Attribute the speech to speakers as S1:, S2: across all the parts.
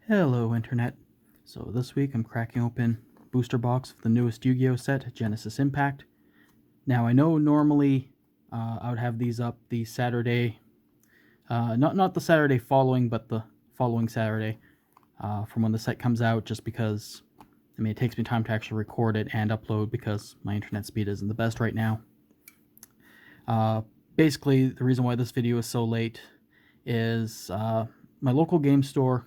S1: Hello Internet. So this week I'm cracking open booster box of the newest Yu-Gi-Oh set, Genesis Impact. Now I know normally I would have these up the Saturday, not the Saturday following, but the following Saturday from when the set comes out, just because it takes me time to actually record it and upload because my internet speed isn't the best right now. Basically, the reason why this video is so late is my local game store,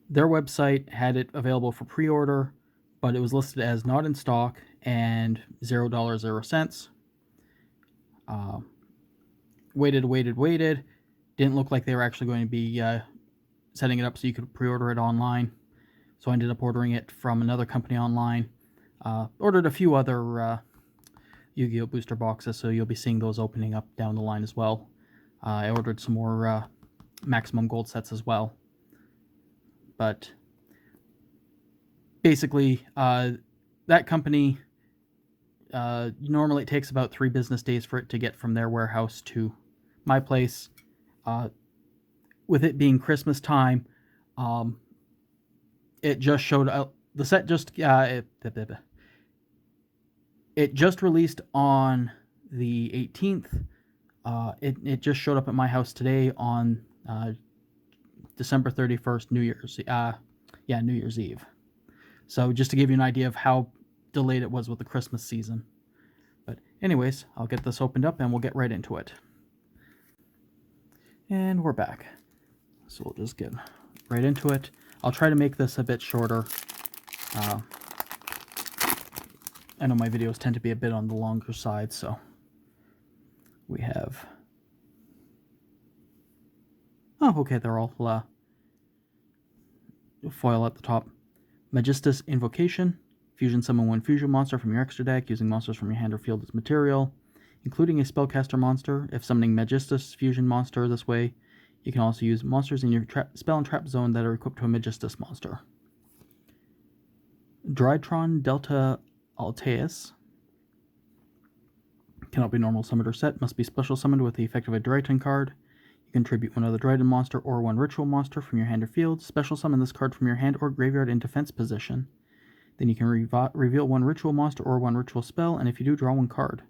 S1: their website had it available for pre-order, but it was listed as not in stock and $0.00. Waited. Didn't look like they were actually going to be setting it up so you could pre-order it online. So I ended up ordering it from another company online. Ordered a few other Yu-Gi-Oh! Booster boxes, so you'll be seeing those opening up down the line as well. I ordered some more maximum gold sets as well. But basically, that company, normally it takes about 3 business days for it to get from their warehouse to my place. With it being Christmas time, it just showed up. The set just it just released on the 18th. It just showed up at my house today on December 31st, New Year's Eve. So just to give you an idea of how delayed it was with the Christmas season. But anyways, I'll get this opened up and we'll get right into it. And we're back. So we'll just get right into it. I'll try to make this a bit shorter. I know my videos tend to be a bit on the longer side, so we have... Oh, okay, they're all foil at the top. Magistus Invocation. Fusion summon 1 fusion monster from your extra deck using monsters from your hand or field as material, including a spellcaster monster. If summoning Magistus fusion monster this way, you can also use monsters in your spell and trap zone that are equipped to a Magistus monster. Drytron Delta Alteus. Cannot be normal summoned or set, must be special summoned with the effect of a Dryton card. You can tribute 1 other Dryton monster or 1 ritual monster from your hand or field. Special summon this card from your hand or graveyard in defense position. Then you can reveal 1 ritual monster or 1 ritual spell, and if you do, draw 1 card.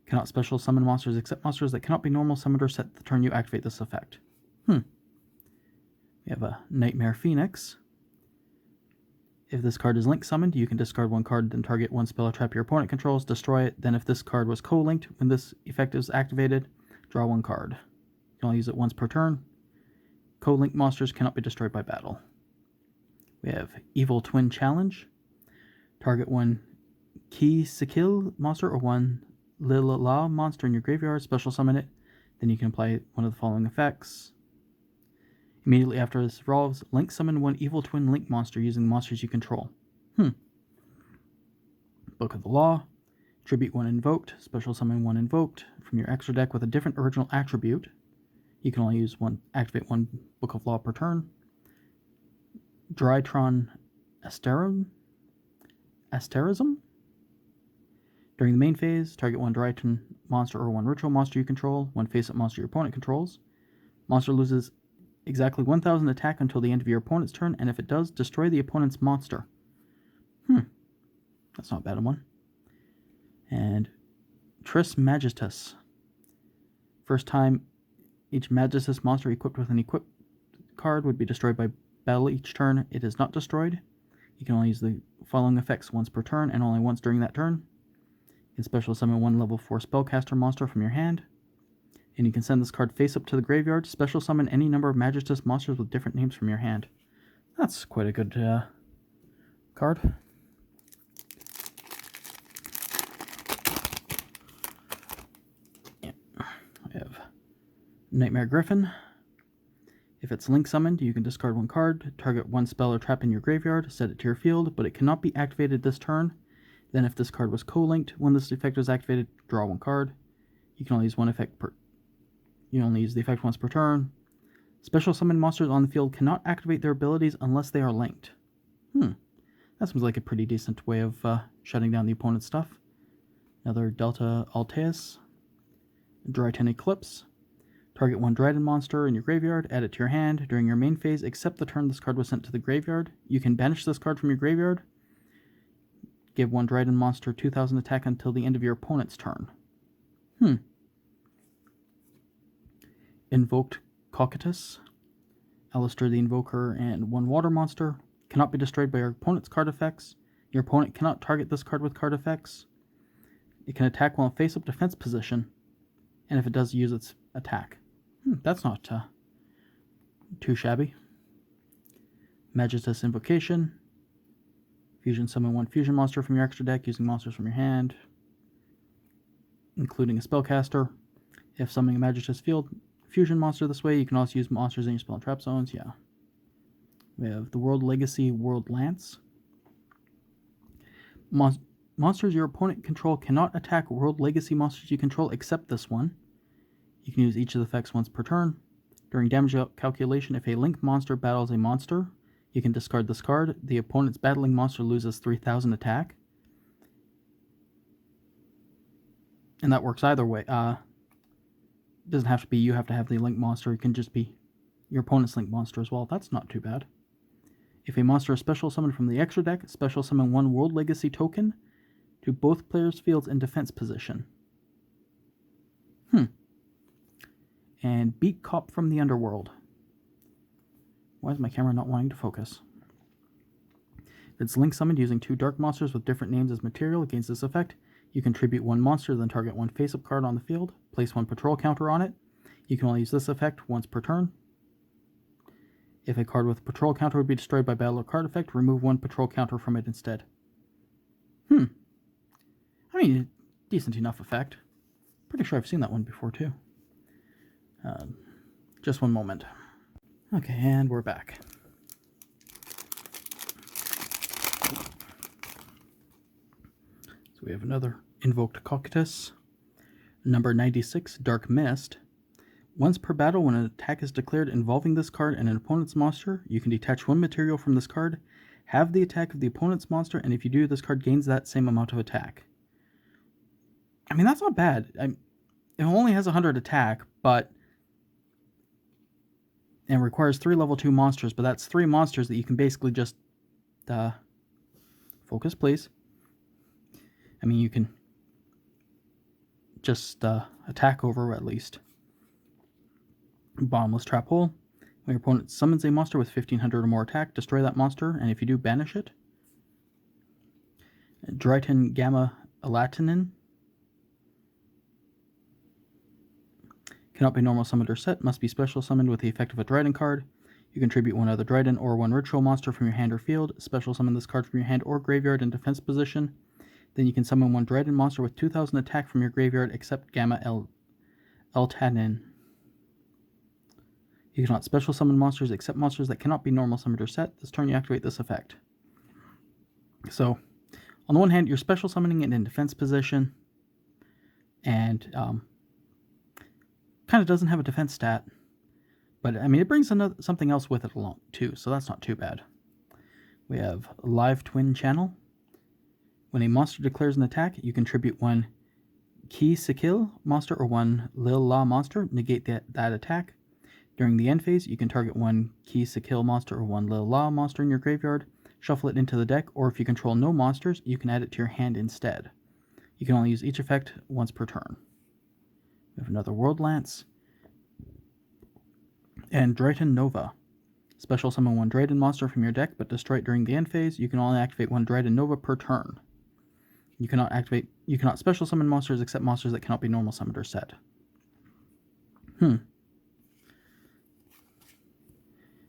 S1: Cannot special summon monsters except monsters that cannot be normal summoned or set the turn you activate this effect. We have a Nightmare Phoenix. If this card is link summoned, you can discard 1 card, then target 1 spell or trap your opponent controls, destroy it. Then if this card was co-linked, when this effect is activated, draw 1 card. You can only use it once per turn. Co-linked monsters cannot be destroyed by battle. We have Evil Twin Challenge. Target 1 Ki Skill monster or 1 Lilala monster in your graveyard, special summon it. Then you can apply one of the following effects. Immediately after this evolves, link summon 1 Evil Twin Link monster using monsters you control. Book of the Law. Tribute 1 invoked, special summon 1 invoked from your extra deck with a different original attribute. You can only activate 1 Book of Law per turn. Drytron Asterism. During the main phase, target 1 Dryton monster or 1 ritual monster you control, 1 face-up monster your opponent controls. Monster loses exactly 1,000 attack until the end of your opponent's turn, and if it does, destroy the opponent's monster. That's not a bad one. And Tris Magistus. First time each Magistus monster equipped with an equipped card would be destroyed by battle each turn. It is not destroyed. You can only use the following effects once per turn and only once during that turn. You can special summon 1 level 4 spellcaster monster from your hand. And you can send this card face up to the graveyard, special summon any number of Magistus monsters with different names from your hand. That's quite a good card. Yeah. I have Nightmare Griffin. If it's link summoned, you can discard 1 card, target 1 spell or trap in your graveyard, set it to your field, but it cannot be activated this turn. Then if this card was co-linked, when this effect is activated, draw 1 card. You can only use 1 effect per... You only use the effect once per turn. Special summon monsters on the field cannot activate their abilities unless they are linked. That seems like a pretty decent way of shutting down the opponent's stuff. Another Delta Alteus. Dryton Eclipse. Target one Dryden monster in your graveyard, add it to your hand during your main phase, except the turn this card was sent to the graveyard. You can banish this card from your graveyard. Give one Dryden monster 2,000 attack until the end of your opponent's turn. Invoked Cocytus, Alistair the Invoker, and one water monster. Cannot be destroyed by your opponent's card effects. Your opponent cannot target this card with card effects. It can attack while in face-up defense position, and if it does, use its attack. That's not too shabby. Magitus Invocation. Fusion summon one fusion monster from your extra deck using monsters from your hand, including a spellcaster. If summoning a Magitus field fusion monster this way, you can also use monsters in your spell and trap zones. Yeah. We have the World Legacy World Lance. Monsters your opponent control cannot attack World Legacy monsters you control except this one. You can use each of the effects once per turn. During damage calculation, if a link monster battles a monster, you can discard this card. The opponent's battling monster loses 3,000 attack. And that works either way. It doesn't have to be you have to have the link monster. It can just be your opponent's link monster as well. That's not too bad. If a monster is special summoned from the extra deck, special summon one World Legacy token to both players' fields in defense position. And beat Cop from the Underworld. Why is my camera not wanting to focus? It's link summoned using two dark monsters with different names as material. Against this effect, you contribute one monster, then target one face-up card on the field. Place one patrol counter on it. You can only use this effect once per turn. If a card with a patrol counter would be destroyed by battle or card effect, remove one patrol counter from it instead. I mean, decent enough effect. Pretty sure I've seen that one before too. Just one moment. Okay, and we're back. So we have another Invoked Cocytus. Number 96, Dark Mist. Once per battle, when an attack is declared involving this card and an opponent's monster, you can detach one material from this card, have the attack of the opponent's monster, and if you do, this card gains that same amount of attack. I mean, that's not bad. It only has 100 attack, but it requires 3 level 2 monsters, but that's 3 monsters that you can basically just focus, please. I mean, you can just attack over at least. Bottomless Trap Hole. When your opponent summons a monster with 1,500 or more attack, destroy that monster, and if you do, banish it. Dryden Gamma Elatinin. Cannot be normal summoned or set, must be special summoned with the effect of a Dryden card. You contribute one other Dryden or one ritual monster from your hand or field. Special summon this card from your hand or graveyard in defense position. Then you can summon one Dryden monster with 2,000 attack from your graveyard except Gamma Eltanin. You cannot special summon monsters except monsters that cannot be normal summoned or set. This turn you activate this effect. So, on the one hand, you're special summoning it in defense position, and kind of doesn't have a defense stat, but I mean it brings something else with it along too, so that's not too bad. We have Live Twin Channel. When a monster declares an attack, you contribute one Ki Sikill monster or one Lil La monster, negate that attack. During the end phase, you can target one Ki Sikill monster or one Lil La monster in your graveyard, shuffle it into the deck, or if you control no monsters, you can add it to your hand instead. You can only use each effect once per turn. We have another World Lance. And Dryden Nova. Special summon one Dryden monster from your deck, but destroy it during the end phase. You can only activate one Dryden Nova per turn. You cannot special summon monsters except monsters that cannot be normal summoned or set. I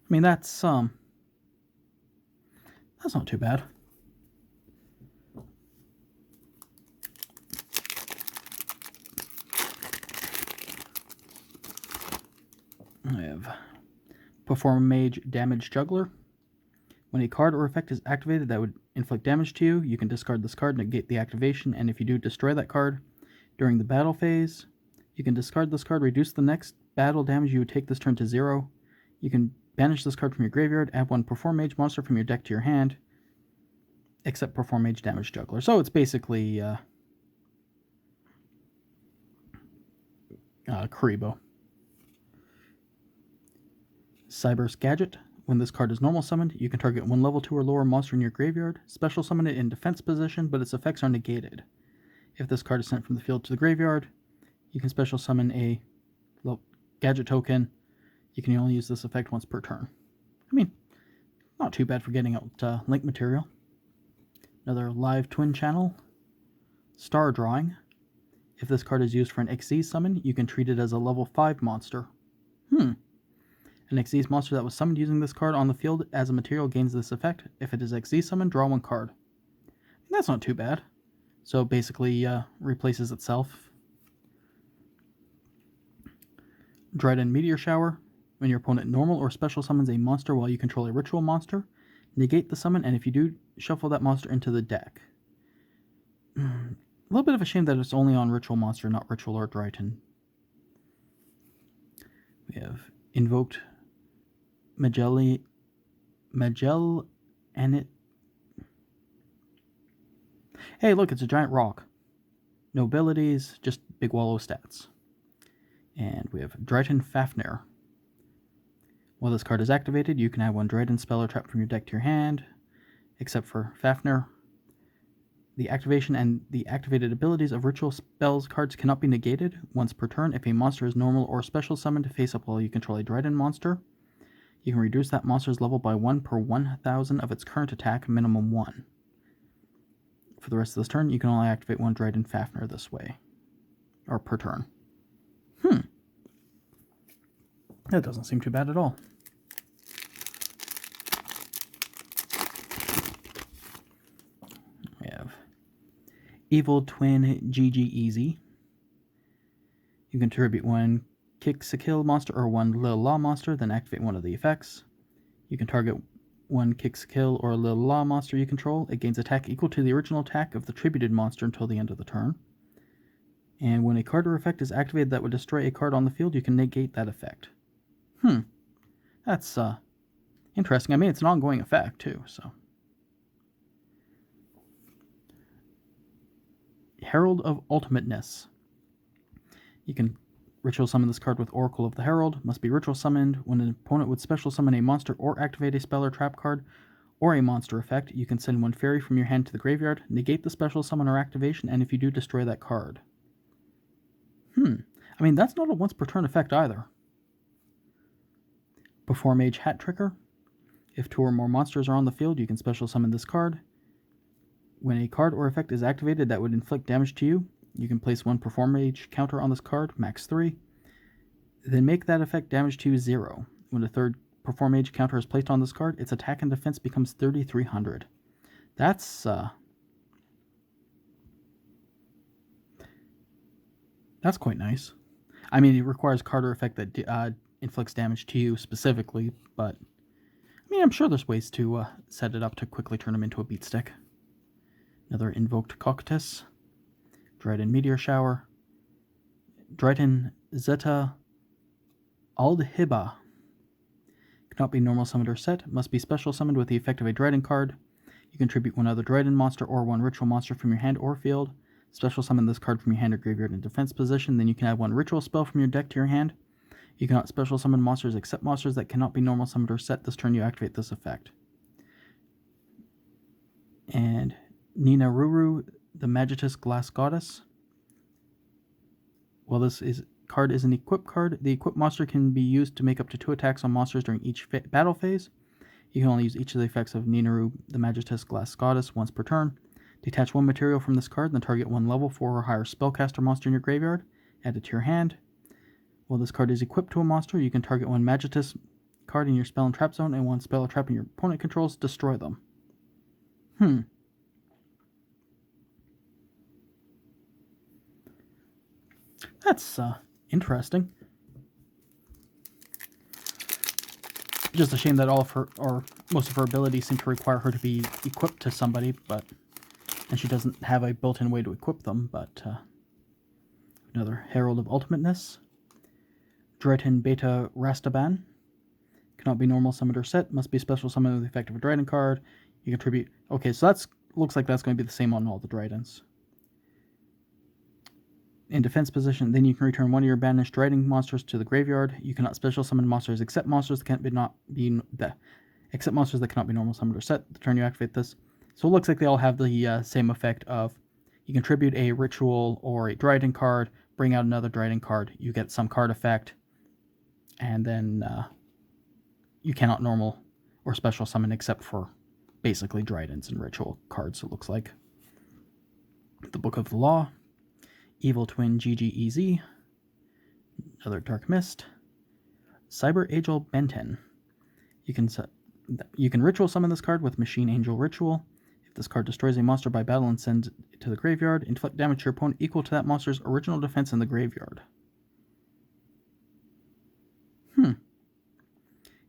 S1: mean, that's not too bad. I have Perform Mage Damage Juggler. When a card or effect is activated that would inflict damage to you, you can discard this card, negate the activation, and if you do, destroy that card. During the battle phase, you can discard this card, reduce the next battle damage you would take this turn to 0. You can banish this card from your graveyard, add one Perform Mage monster from your deck to your hand, except Perform Mage Damage Juggler. So it's basically Karibo. Cyber's Gadget. When this card is normal summoned, you can target one level 2 or lower monster in your graveyard, special summon it in defense position, but its effects are negated. If this card is sent from the field to the graveyard, you can special summon a gadget token. You can only use this effect once per turn. I mean, not too bad for getting out link material. Another live twin channel. Star Drawing. If this card is used for an XZ summon, you can treat it as a level 5 monster. An XZ monster that was summoned using this card on the field as a material gains this effect. If it is XZ summoned, draw one card. That's not too bad. So it basically replaces itself. Dryden Meteor Shower. When your opponent normal or special summons a monster while you control a ritual monster, negate the summon, and if you do, shuffle that monster into the deck. A little bit of a shame that it's only on ritual monster, not ritual or Dryden. We have Invoked Magell and it. Hey, look, it's a giant rock. No abilities, just big wallow stats. And we have Dryden Fafnir. While this card is activated, you can add one Dryden spell or trap from your deck to your hand, except for Fafnir. The activation and the activated abilities of ritual spells cards cannot be negated once per turn. If a monster is normal or special summoned face up while you control a Dryden monster, you can reduce that monster's level by 1 per 1,000 of its current attack, minimum 1. For the rest of this turn, you can only activate one Dryden Fafnir this way, or per turn. That doesn't seem too bad at all. We have Evil Twin GG Easy. You can contribute one Kick-a-Kill monster or one Lil Law monster, then activate one of the effects. You can target one Kick-a-Kill or Lil Law monster you control. It gains attack equal to the original attack of the tributed monster until the end of the turn. And when a card or effect is activated that would destroy a card on the field, you can negate that effect. That's interesting. I mean, it's an ongoing effect, too, so. Herald of Ultimateness. You can ritual summon this card with Oracle of the Herald. Must be ritual summoned. When an opponent would special summon a monster or activate a spell or trap card or a monster effect, you can send one fairy from your hand to the graveyard, negate the special summon or activation, and if you do, destroy that card. I mean, that's not a once per turn effect either. Before Mage Hat Tricker. If 2 or more monsters are on the field, you can special summon this card. When a card or effect is activated that would inflict damage to you, you can place one Perform Mage counter on this card, max 3. Then make that effect damage to you 0. When a third Perform Mage counter is placed on this card, its attack and defense becomes 3,300. That's quite nice. I mean, it requires card or effect that inflicts damage to you specifically, but I mean, I'm sure there's ways to set it up to quickly turn them into a beat stick. Another Invoked Cockatus. Dryden Meteor Shower. Dryden Zeta Aldhiba. Cannot be normal summoned or set. Must be special summoned with the effect of a Dryden card. You can tribute one other Dryden monster or one ritual monster from your hand or field. Special summon this card from your hand or graveyard in defense position. Then you can add one ritual spell from your deck to your hand. You cannot special summon monsters except monsters that cannot be normal summoned or set. This turn you activate this effect. And Nina Ruru, the Magitus Glass Goddess. While this card is an equip card, the equip monster can be used to make up to 2 attacks on monsters during each battle phase. You can only use each of the effects of Ninaru, the Magitus Glass Goddess, once per turn. Detach one material from this card, then target one level 4 or higher spellcaster monster in your graveyard. Add it to your hand. While this card is equipped to a monster, you can target one Magitus card in your spell and trap zone and one spell or trap in your opponent controls. Destroy them. That's interesting. Just a shame that all of her, or most of her abilities seem to require her to be equipped to somebody, and she doesn't have a built-in way to equip them, but another Herald of Ultimateness. Dryden Beta Rastaban. Cannot be normal summoned or set. Must be special summoned with the effect of a Dryden card. You contribute. Okay, so looks like that's going to be the same on all the Drydens.
S2: in defense position. Then you can return one of your banished Dryden monsters to the graveyard. You cannot special summon monsters except monsters that cannot be normal summoned or set the turn you activate this. So it looks like they all have the same effect of you contribute a ritual or a Dryden card, bring out another Dryden card, you get some card effect, and then you cannot normal or special summon except for basically Drydens and ritual cards, it looks like. The Book of the Law, Evil Twin GGEZ, another Dark Mist, Cyber Angel Benton. You can ritual summon this card with Machine Angel Ritual. If this card destroys a monster by battle and sends it to the graveyard, inflict damage to your opponent equal to that monster's original defense in the graveyard.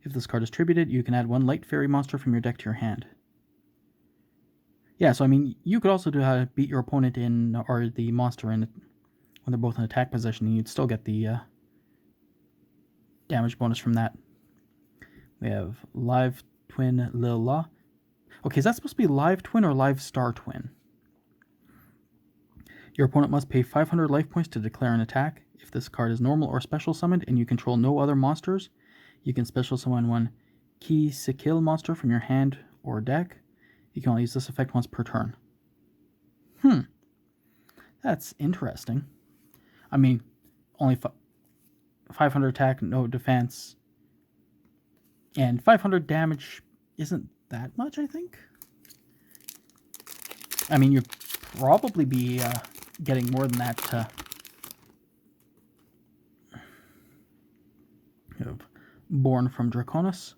S2: If this card is tributed, you can add one light fairy monster from your deck to your hand. Yeah, so I mean, you could also do how to beat your opponent in, or the monster in, when they're both in attack position, and you'd still get the damage bonus from that. We have Live Twin Lil La. Okay, is that supposed to be Live Twin or Live Star Twin? Your opponent must pay 500 life points to declare an attack. If this card is normal or special summoned and you control no other monsters, you can special summon one Ki Sikill monster from your hand or deck. You can only use this effect once per turn. That's interesting. I mean, only 500 attack, no defense, and 500 damage isn't that much, I think. I mean, you'd probably be getting more than that. Born from Draconis.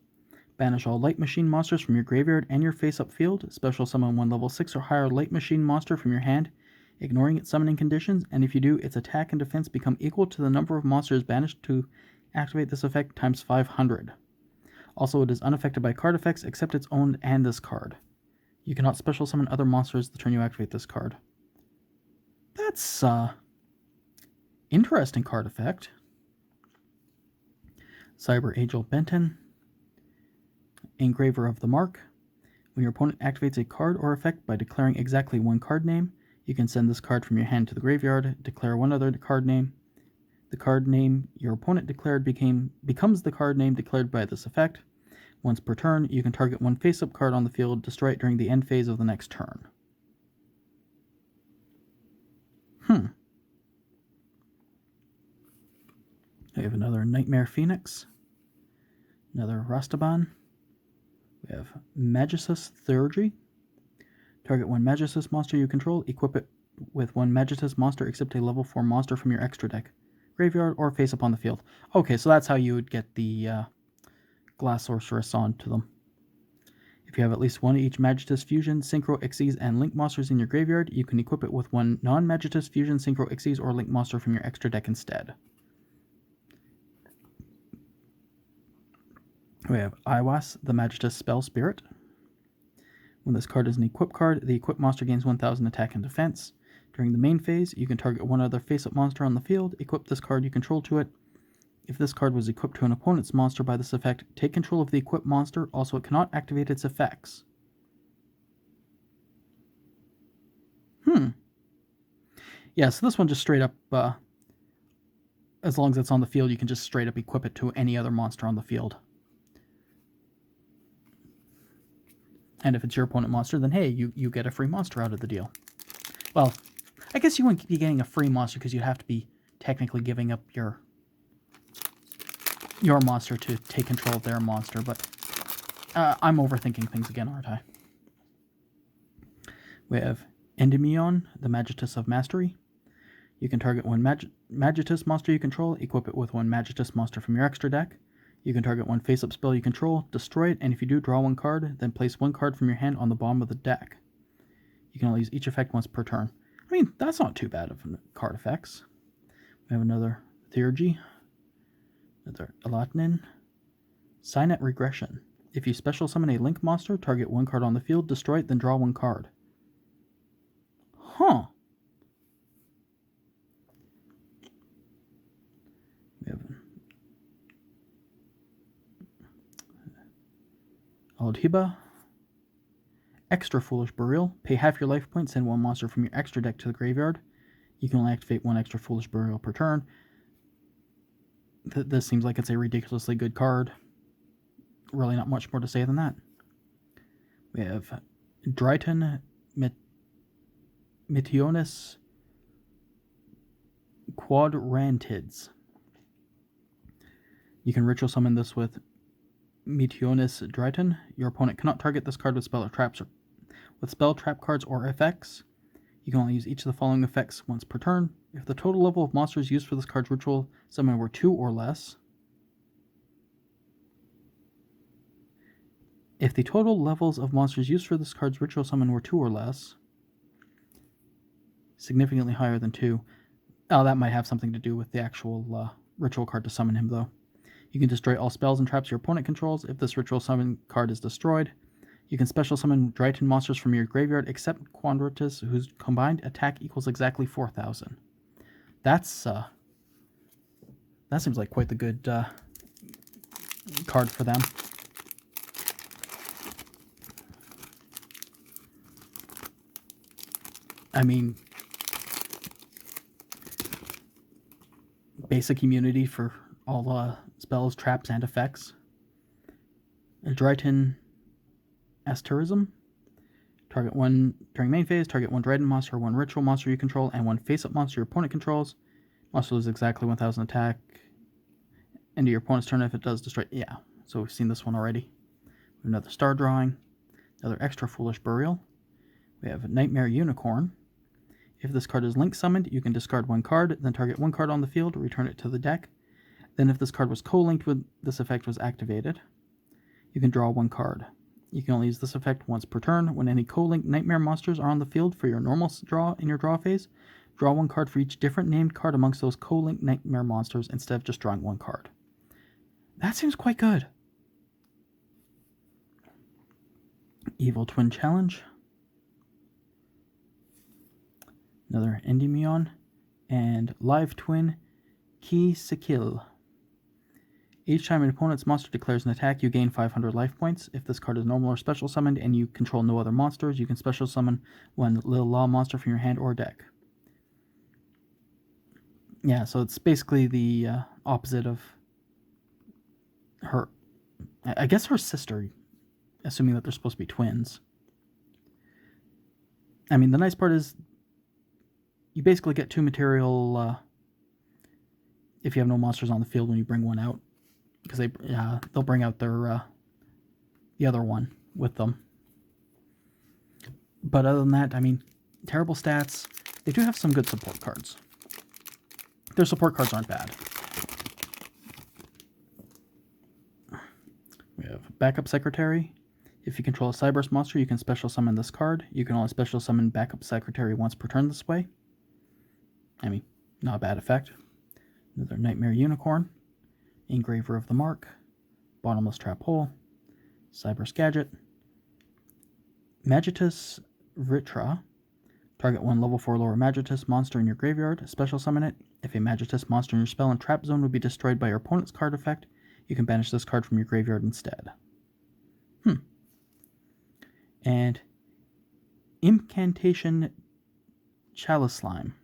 S2: Banish all Light Machine monsters from your graveyard and your face-up field. Special summon one level 6 or higher Light Machine monster from your hand, ignoring its summoning conditions, and if you do, its attack and defense become equal to the number of monsters banished to activate this effect times 500. Also, it is unaffected by card effects except its own and this card. You cannot special summon other monsters the turn you activate this card. That's interesting card effect. Cyber Angel Benton. Engraver of the Mark. When your opponent activates a card or effect by declaring exactly one card name, you can send this card from your hand to the graveyard, declare one other card name. The card name your opponent declared becomes the card name declared by this effect. Once per turn, you can target one face-up card on the field, destroy it during the end phase of the next turn. We have another Nightmare Phoenix, another Rastaban. We have Magisus Theurgy. Target one Magisus monster you control, equip it with one Magisus monster except a level 4 monster from your extra deck, graveyard, or face up on the field. Okay, so that's how you would get the Glass Sorceress onto them. If you have at least one of each Magitus Fusion, Synchro, Xyz, and Link monsters in your graveyard, you can equip it with one non-Magitus Fusion, Synchro, Xyz, or Link monster from your extra deck instead. We have Iwas, the Magitus Spell Spirit. When this card is an equip card, the equipped monster gains 1000 attack and defense. During the main phase, you can target one other face-up monster on the field, equip this card you control to it. If this card was equipped to an opponent's monster by this effect, take control of the equipped monster, also it cannot activate its effects. Yeah, so this one just straight up, as long as it's on the field, you can just straight up equip it to any other monster on the field. And if it's your opponent monster, then hey, you get a free monster out of the deal. Well, I guess you wouldn't be getting a free monster because you'd have to be technically giving up your monster to take control of their monster, but I'm overthinking things again, aren't I? We have Endymion, the Magitus of Mastery. You can target one Magitus monster you control, equip it with one Magitus monster from your extra deck. You can target one face-up spell you control, destroy it, and if you do, draw one card, then place one card from your hand on the bottom of the deck. You can only use each effect once per turn. I mean, that's not too bad of card effects. We have another Theurgy, another Elatnin. Signet Regression. If you special summon a Link monster, target one card on the field, destroy it, then draw one card. Huh. We have Aldhiba. Extra Foolish Burial. Pay half your life points, send one monster from your extra deck to the graveyard. You can only activate one extra Foolish Burial per turn. This seems like it's a ridiculously good card. Really not much more to say than that. We have Dryton Metionis Quadrantids. You can ritual summon this with Metionis Dryton. Your opponent cannot target this card with spell or traps or with spell, trap cards, or effects. You can only use each of the following effects once per turn. If the total level of monsters used for this card's ritual summon were 2 or less, if the total levels of monsters used for this card's ritual summon were 2 or less, significantly higher than 2, that might have something to do with the actual ritual card to summon him, though. You can destroy all spells and traps your opponent controls. If this ritual summon card is destroyed, you can special summon Dryton monsters from your graveyard, except Quadratus, whose combined attack equals exactly 4,000. That seems like quite the good card for them. I mean, basic immunity for all spells, traps, and effects. Dryton Asterism. Target one during main phase, target one Dryton monster, one ritual monster you control, and one face-up monster your opponent controls. Monster loses exactly 1,000 attack. End of your opponent's turn if it does destroy. Yeah, so we've seen this one already. Another star drawing. Another extra Foolish Burial. We have Nightmare Unicorn. If this card is link summoned, you can discard one card, then target one card on the field, return it to the deck. Then if this card was co-linked when this effect was activated, you can draw one card. You can only use this effect once per turn. When any co-linked nightmare monsters are on the field for your normal draw in your draw phase, draw one card for each different named card amongst those co-linked nightmare monsters instead of just drawing one card. That seems quite good. Evil Twin Challenge. Another Endymion. And Live Twin Ki Sikill. Each time an opponent's monster declares an attack, you gain 500 life points. If this card is normal or special summoned and you control no other monsters, you can special summon one Little Law monster from your hand or deck. Yeah, so it's basically the opposite of her, I guess her sister, assuming that they're supposed to be twins. I mean, the nice part is you basically get 2 material if you have no monsters on the field when you bring one out. Because they'll bring out their the other one with them. But other than that, I mean, terrible stats. They do have some good support cards. Their support cards aren't bad. We have Backup Secretary. If you control a Cyberse monster, you can special summon this card. You can only special summon Backup Secretary once per turn this way. I mean, not a bad effect. Another Nightmare Unicorn. Engraver of the Mark, Bottomless Trap Hole, Cyberse Gadget, Magitus Vritra. Target one level 4 lower Magitus monster in your graveyard, special summon it. If a Magitus monster in your spell and trap zone would be destroyed by your opponent's card effect, you can banish this card from your graveyard instead. And Incantation Chalice Slime.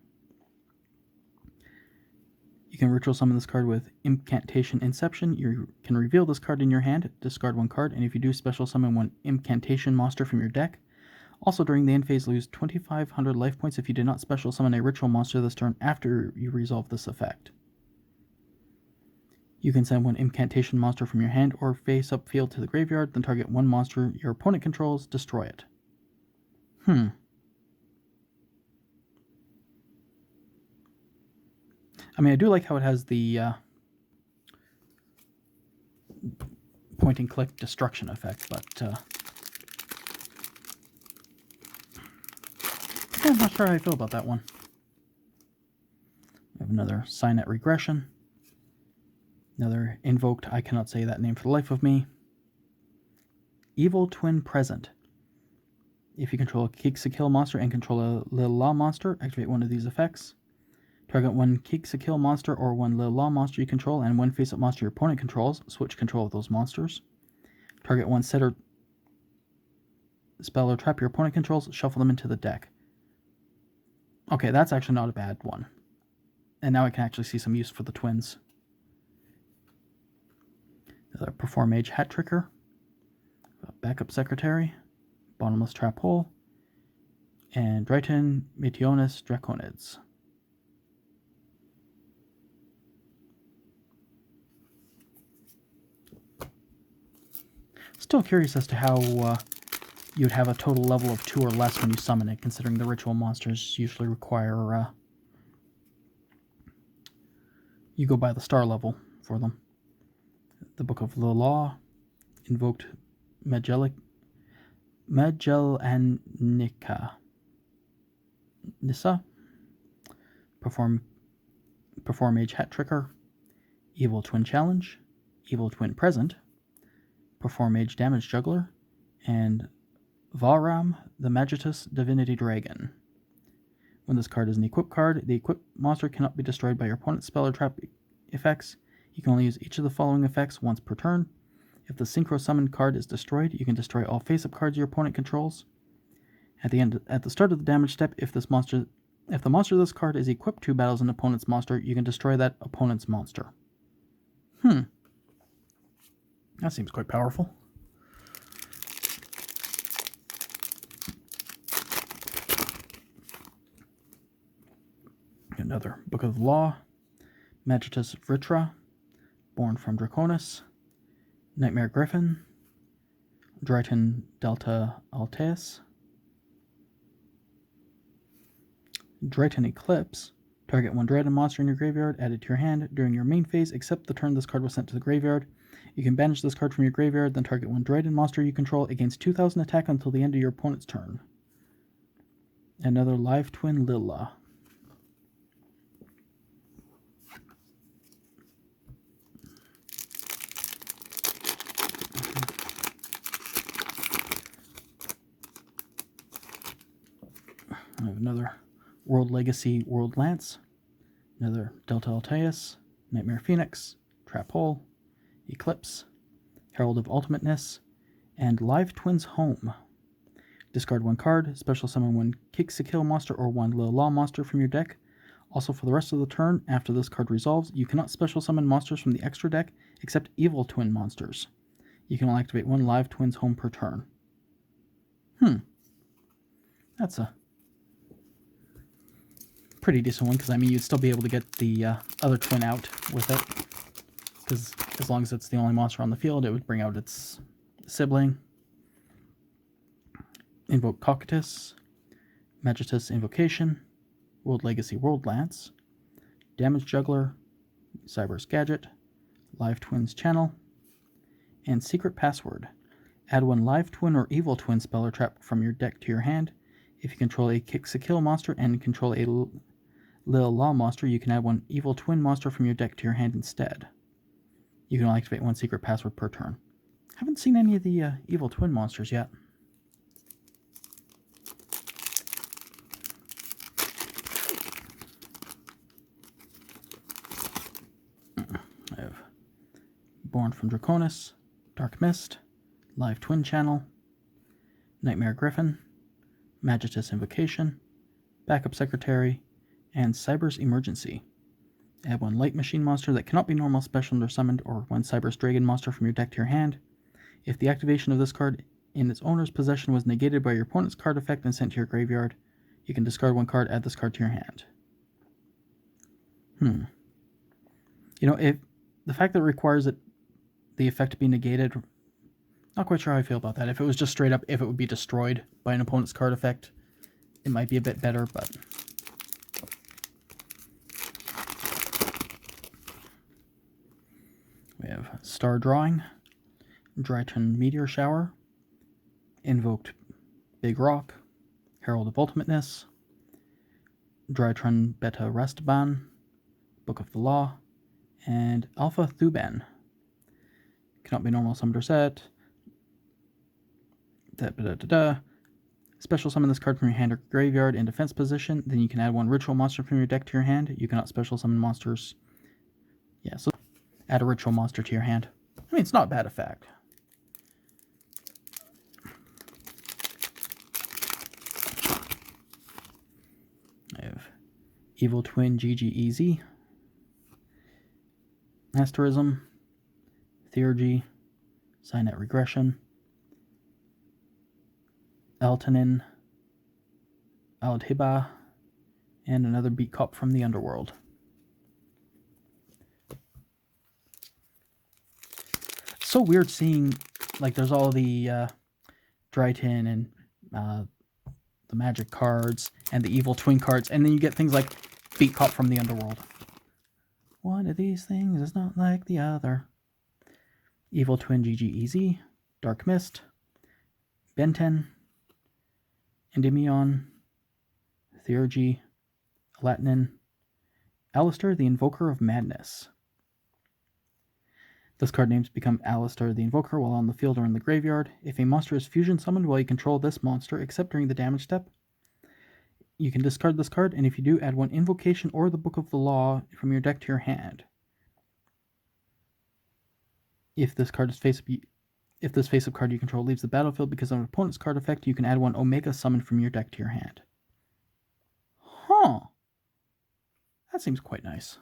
S2: You can ritual summon this card with Incantation Inception. You can reveal this card in your hand, discard one card, and if you do, special summon one Incantation monster from your deck. Also, during the end phase, lose 2,500 life points if you did not special summon a ritual monster this turn after you resolve this effect. You can send one Incantation monster from your hand or face-up field to the graveyard, then target one monster your opponent controls, destroy it. I mean, I do like how it has the point-and-click destruction effect, but I'm not sure how I feel about that one. We have another Signet Regression. Another Invoked, I cannot say that name for the life of me. Evil Twin Present. If you control a Kill monster and control a Little Law monster, activate one of these effects. Target one Kill monster or one Little Law monster you control and one face-up monster your opponent controls. Switch control of those monsters. Target one set or spell or trap your opponent controls. Shuffle them into the deck. Okay, that's actually not a bad one. And now I can actually see some use for the twins. Another Perform Mage Hat Tricker, Backup Secretary, Bottomless Trap Hole, and Dryton Meteonis Draconids. Still curious as to how you'd have a total level of 2 or less when you summon it, considering the ritual monsters usually require you go by the star level for them. The Book of the Law, invoked Magellanica, Nissa, Perform Mage Hat Tricker, Evil Twin Challenge, Evil Twin Present, Perform Mage Damage Juggler, and Varam, the Magitus Divinity Dragon. When this card is an equipped card, the equipped monster cannot be destroyed by your opponent's spell or trap effects. You can only use each of the following effects once per turn. If the Synchro Summoned card is destroyed, you can destroy all face-up cards your opponent controls. At the start of the damage step, if the monster of this card is equipped to battles an opponent's monster, you can destroy that opponent's monster. That seems quite powerful. Another Book of the Law, Magitus Vritra, Born from Draconis, Nightmare Griffin, Dryton Delta Alteus, Dryton Eclipse. Target 1 Dryton monster in your graveyard, add it to your hand during your main phase, except the turn this card was sent to the graveyard. You can banish this card from your graveyard, then target 1 Dryton monster you control against 2,000 attack until the end of your opponent's turn. Another Live Twin Lilla. I have another World Legacy World Lance, another Delta Alteus, Nightmare Phoenix, Trap Hole, Eclipse, Herald of Ultimateness, and Live Twins Home. Discard 1 card, special summon 1 Kick-Kill monster or 1 Lil Law monster from your deck. Also, for the rest of the turn, after this card resolves, you cannot special summon monsters from the extra deck except Evil Twin monsters. You can only activate 1 Live Twins Home per turn. That's a pretty decent one, because I mean, you'd still be able to get the other twin out with it, because as long as it's the only monster on the field, it would bring out its sibling. Invoke Cocytus, Magitus Invocation, World Legacy World Lance, Damage Juggler, Cyber's Gadget, Live Twins Channel, and Secret Password. Add 1 Live Twin or Evil Twin spell or trap from your deck to your hand. If you control a Kick-Kill monster and control a Lil Law monster, you can add 1 Evil Twin monster from your deck to your hand instead. You can only activate 1 Secret Password per turn. Haven't seen any of the Evil Twin monsters yet. I have Born from Draconis, Dark Mist, Live Twin Channel, Nightmare Griffin, Magitus Invocation, Backup Secretary, and Cyber's Emergency. Add 1 Light Machine monster that cannot be normal, special, or summoned, or 1 Cyber's Dragon monster from your deck to your hand. If the activation of this card in its owner's possession was negated by your opponent's card effect and sent to your graveyard, you can discard 1 card, add this card to your hand. You know, if the fact that it requires the effect to be negated, not quite sure how I feel about that. If it was just straight up, if it would be destroyed by an opponent's card effect, it might be a bit better, but we have Star Drawing, Dryton Meteor Shower, Invoked Big Rock, Herald of Ultimateness, Dryton Beta Restban, Book of the Law, and Alpha Thuban. Cannot be normal, summoned or set. Special summon this card from your hand or graveyard in defense position. Then you can add 1 ritual monster from your deck to your hand. You cannot special summon monsters. Yeah, so add a ritual monster to your hand. I mean, it's not a bad effect. I have Evil Twin GGEZ, Asterism, Theurgy, Signet Regression, Altanin, Aldhiba, and another Beat Cop from the Underworld. So weird seeing, like, there's all the Dryton and the magic cards and the evil twin cards, and then you get things like Beat Cop from the Underworld. One of these things is not like the other. Evil Twin GGEZ, Dark Mist, Benten, Endymion, Theurgy, Alatinin, Alistair the Invoker of Madness. This card names become Alistair the Invoker while on the field or in the graveyard. If a monster is fusion summoned while you control this monster, except during the damage step, you can discard this card, and if you do, add one invocation or the Book of the Law from your deck to your hand. If this face-up card you control leaves the battlefield because of an opponent's card effect, you can add one Omega summon from your deck to your hand. Huh. That seems quite nice.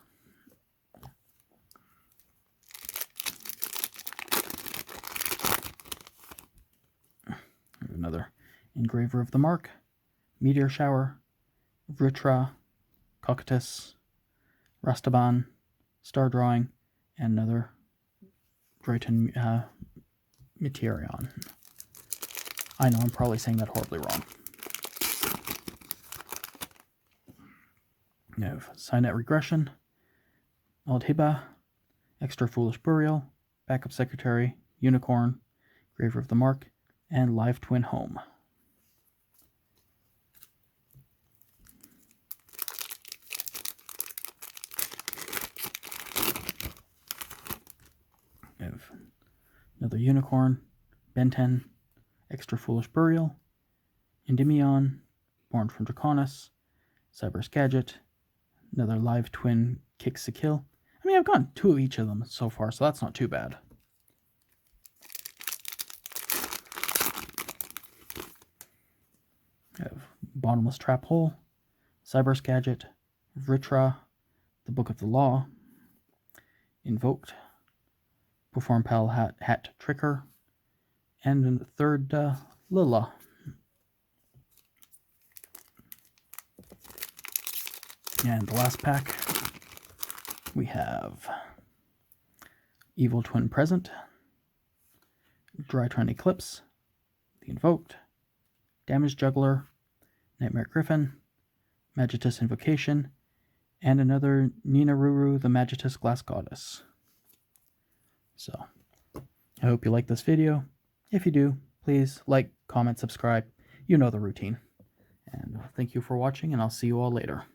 S2: Another Engraver of the Mark, Meteor Shower, Vritra, Cocytus, Rastaban, Star Drawing, and another Dryton Meteorion. I know I'm probably saying that horribly wrong. You have Signet Regression, Aldhiba, Extra Foolish Burial, Backup Secretary, Unicorn, Graver of the Mark, and Live Twin Home. We have another Unicorn, Benten, Extra Foolish Burial, Endymion, Born from Draconis, Cyber's Gadget, another Live Twin Kicks to Kill. I mean, I've gotten 2 of each of them so far, so that's not too bad. I have Bottomless Trap Hole, Cyber's Gadget, Vritra, the Book of the Law, Invoked, Perform Pal Hat Tricker, and then the third Lilla. And the last pack, we have Evil Twin Present, Drytron Eclipse, the Invoked, Damage Juggler, Nightmare Griffin, Magitus Invocation, and another Ninaruru, the Magitus Glass Goddess. So, I hope you like this video. If you do, please like, comment, subscribe. You know the routine. And thank you for watching, and I'll see you all later.